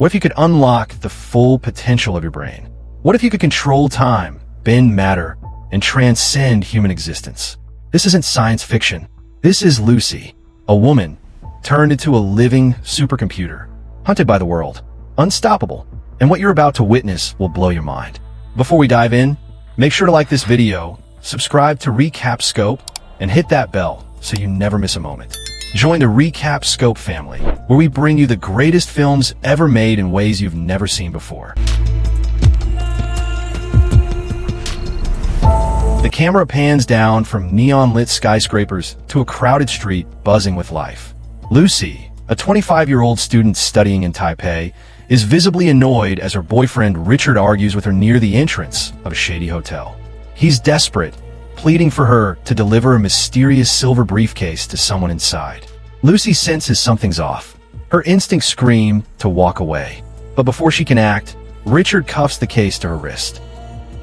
What if you could unlock the full potential of your brain? What if you could control time, bend matter, and transcend human existence? This isn't science fiction. This is Lucy, a woman turned into a living supercomputer, hunted by the world, unstoppable. And what you're about to witness will blow your mind. Before we dive in, make sure to like this video, subscribe to Recap Scope, and hit that bell so you never miss a moment. Join the Recap Scope family, where we bring you the greatest films ever made in ways you've never seen before. The camera pans down from neon-lit skyscrapers to a crowded street buzzing with life. Lucy, a 25-year-old student studying in Taipei, is visibly annoyed as her boyfriend Richard argues with her near the entrance of a shady hotel. He's desperate, pleading for her to deliver a mysterious silver briefcase to someone inside. Lucy senses something's off. Her instincts scream to walk away. But before she can act, Richard cuffs the case to her wrist.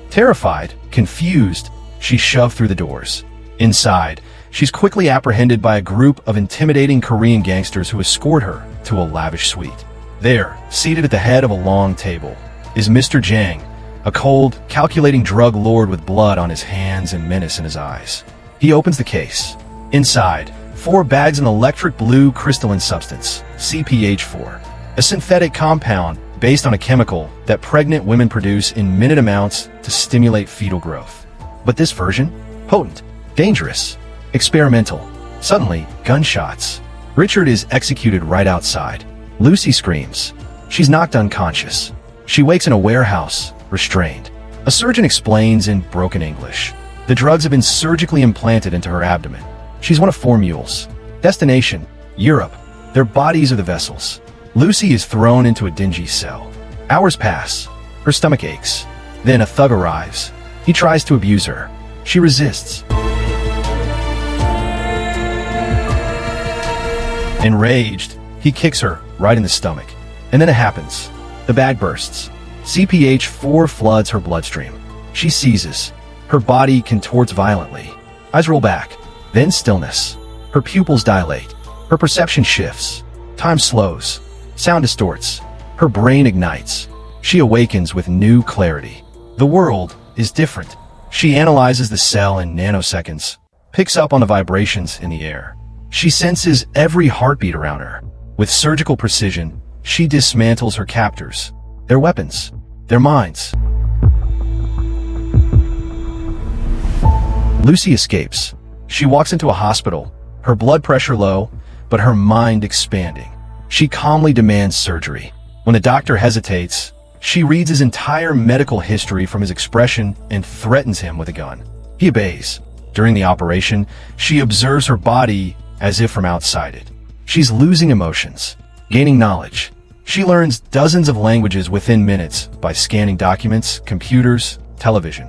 Terrified, confused, she's shoved through the doors. Inside, she's quickly apprehended by a group of intimidating Korean gangsters who escort her to a lavish suite. There, seated at the head of a long table, is Mr. Jang, a cold, calculating drug lord with blood on his hands and menace in his eyes. He opens the case. Inside, 4 bags of an electric blue crystalline substance, CPH4, a synthetic compound based on a chemical that pregnant women produce in minute amounts to stimulate fetal growth. But this version? Potent, dangerous, experimental. Suddenly, gunshots. Richard is executed right outside. Lucy screams. She's knocked unconscious. She wakes in a warehouse, restrained. A surgeon explains in broken English. The drugs have been surgically implanted into her abdomen. She's one of 4 mules. Destination, Europe. Their bodies are the vessels. Lucy is thrown into a dingy cell. Hours pass. Her stomach aches. Then a thug arrives. He tries to abuse her. She resists. Enraged, he kicks her right in the stomach. And then it happens. The bag bursts. CPH4 floods her bloodstream. She seizes. Her body contorts violently. Eyes roll back. Then stillness. Her pupils dilate. Her perception shifts. Time slows. Sound distorts. Her brain ignites. She awakens with new clarity. The world is different. She analyzes the cell in nanoseconds, picks up on the vibrations in the air. She senses every heartbeat around her. With surgical precision, she dismantles her captors, their weapons, their minds. Lucy escapes. She walks into a hospital, her blood pressure low, but her mind expanding. She calmly demands surgery. When the doctor hesitates, she reads his entire medical history from his expression and threatens him with a gun. He obeys. During the operation, she observes her body as if from outside it. She's losing emotions, gaining knowledge. She learns dozens of languages within minutes by scanning documents, computers, television.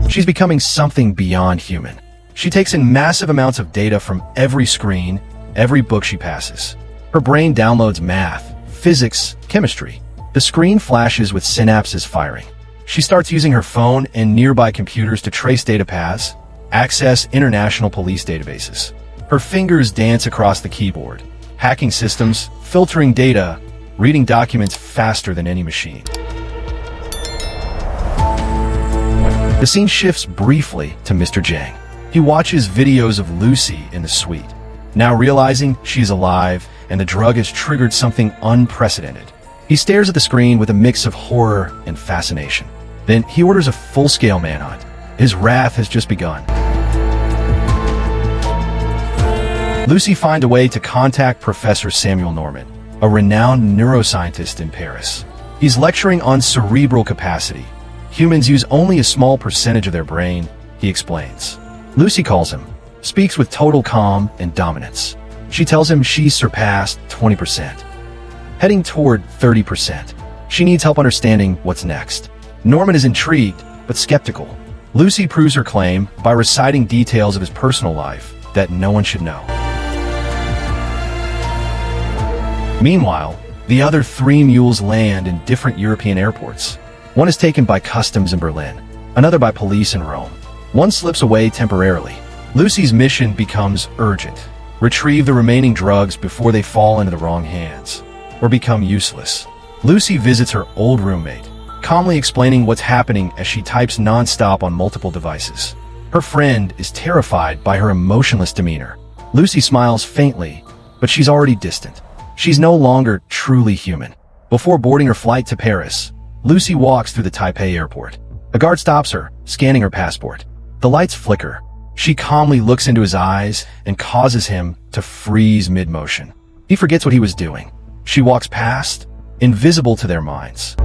She's becoming something beyond human. She takes in massive amounts of data from every screen, every book she passes. Her brain downloads math, physics, chemistry. The screen flashes with synapses firing. She starts using her phone and nearby computers to trace data paths, access international police databases. Her fingers dance across the keyboard, hacking systems, filtering data, reading documents faster than any machine. The scene shifts briefly to Mr. Jang. He watches videos of Lucy in the suite. Now realizing she's alive and the drug has triggered something unprecedented. He stares at the screen with a mix of horror and fascination. Then he orders a full-scale manhunt. His wrath has just begun. Lucy finds a way to contact Professor Samuel Norman, a renowned neuroscientist in Paris. He's lecturing on cerebral capacity. Humans use only a small percentage of their brain, he explains. Lucy calls him, speaks with total calm and dominance. She tells him she's surpassed 20%, heading toward 30%. She needs help understanding what's next. Norman is intrigued, but skeptical. Lucy proves her claim by reciting details of his personal life that no one should know. Meanwhile, the other 3 mules land in different European airports. One is taken by customs in Berlin, another by police in Rome. One slips away temporarily. Lucy's mission becomes urgent. retrieve the remaining drugs before they fall into the wrong hands, or become useless. Lucy visits her old roommate, calmly explaining what's happening as she types non-stop on multiple devices. Her friend is terrified by her emotionless demeanor. Lucy smiles faintly, but she's already distant. She's no longer truly human. Before boarding her flight to Paris, Lucy walks through the Taipei airport. A guard stops her, scanning her passport. The lights flicker. She calmly looks into his eyes and causes him to freeze mid-motion. He forgets what he was doing. She walks past, invisible to their minds.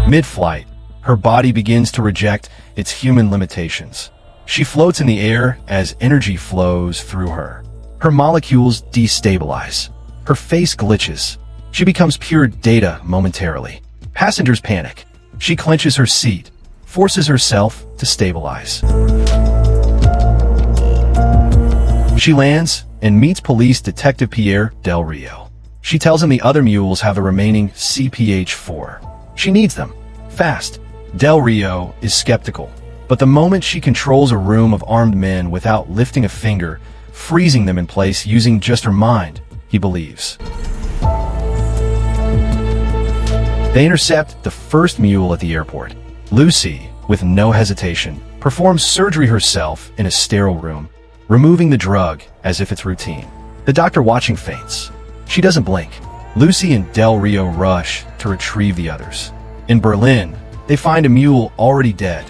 Mid-flight, her body begins to reject its human limitations. She floats in the air as energy flows through her. Her molecules destabilize. Her face glitches. She becomes pure data momentarily. Passengers panic. She clenches her seat, forces herself to stabilize. She lands and meets police detective Pierre Del Rio. She tells him the other mules have the remaining CPH-4. She needs them. Fast. Del Rio is skeptical, but the moment she controls a room of armed men without lifting a finger, freezing them in place using just her mind, he believes. They intercept the first mule at the airport. Lucy, with no hesitation, performs surgery herself in a sterile room, removing the drug as if it's routine. The doctor watching faints. She doesn't blink. Lucy and Del Rio rush to retrieve the others. In Berlin, they find a mule already dead,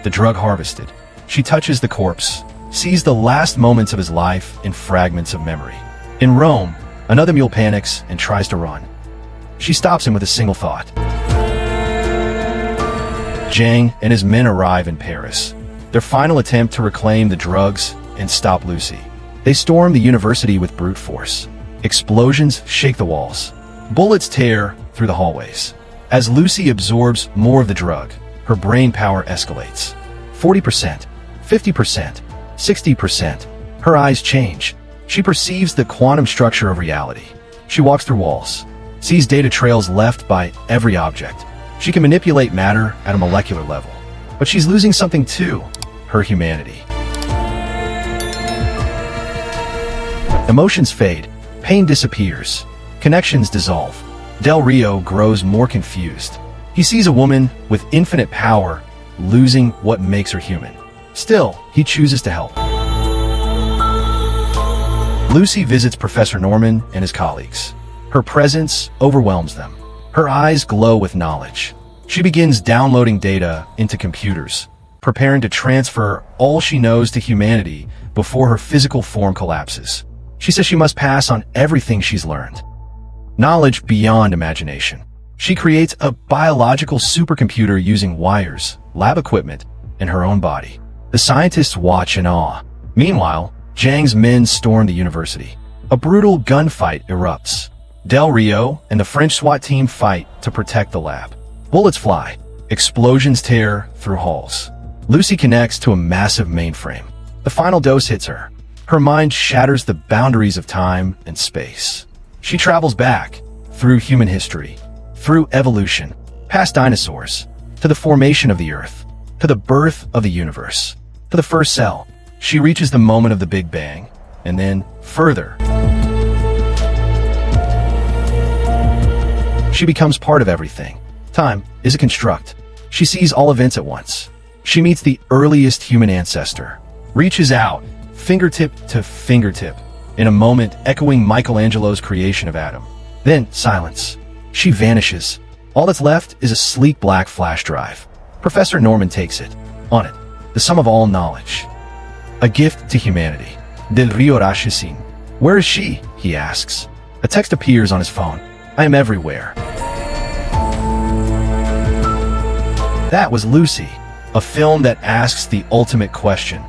the drug harvested. She touches the corpse, sees the last moments of his life in fragments of memory. In Rome, another mule panics and tries to run. She stops him with a single thought. Zhang and his men arrive in Paris, their final attempt to reclaim the drugs and stop Lucy. They storm the university with brute force. Explosions shake the walls. Bullets tear through the hallways. As Lucy absorbs more of the drug, her brain power escalates. 40%, 50%, 60%. Her eyes change. She perceives the quantum structure of reality. She walks through walls, sees data trails left by every object. She can manipulate matter at a molecular level. But she's losing something too, her humanity. Emotions fade, pain disappears, connections dissolve. Del Rio grows more confused. He sees a woman with infinite power losing what makes her human. Still, he chooses to help. Lucy visits Professor Norman and his colleagues. Her presence overwhelms them. Her eyes glow with knowledge. She begins downloading data into computers, preparing to transfer all she knows to humanity before her physical form collapses. She says she must pass on everything she's learned. Knowledge beyond imagination. She creates a biological supercomputer using wires, lab equipment, and her own body. The scientists watch in awe. Meanwhile, Zhang's men storm the university. A brutal gunfight erupts. Del Rio and the French SWAT team fight to protect the lab. Bullets fly. Explosions tear through halls. Lucy connects to a massive mainframe. The final dose hits her. Her mind shatters the boundaries of time and space. She travels back, through human history, through evolution, past dinosaurs, to the formation of the Earth, to the birth of the universe, to the first cell. She reaches the moment of the Big Bang, and then further. She becomes part of everything. Time is a construct. She sees all events at once. She meets the earliest human ancestor, reaches out, fingertip to fingertip, in a moment echoing Michelangelo's creation of Adam. Then silence. She vanishes. All that's left is a sleek black flash drive. Professor Norman takes it. On it, the sum of all knowledge. A gift to humanity. Del Rio Rashisin. Where is she? He asks. A text appears on his phone. I am everywhere. That was Lucy, a film that asks the ultimate question.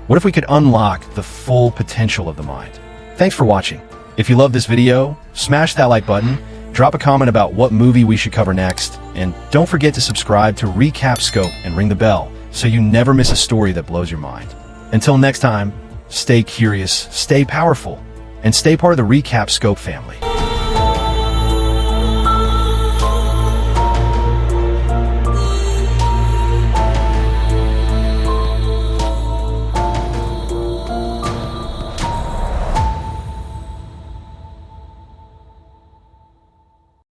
What if we could unlock the full potential of the mind? Thanks for watching. If you love this video, smash that like button, drop a comment about what movie we should cover next, and don't forget to subscribe to Recap Scope and ring the bell so you never miss a story that blows your mind. Until next time, stay curious, stay powerful, and stay part of the Recap Scope family.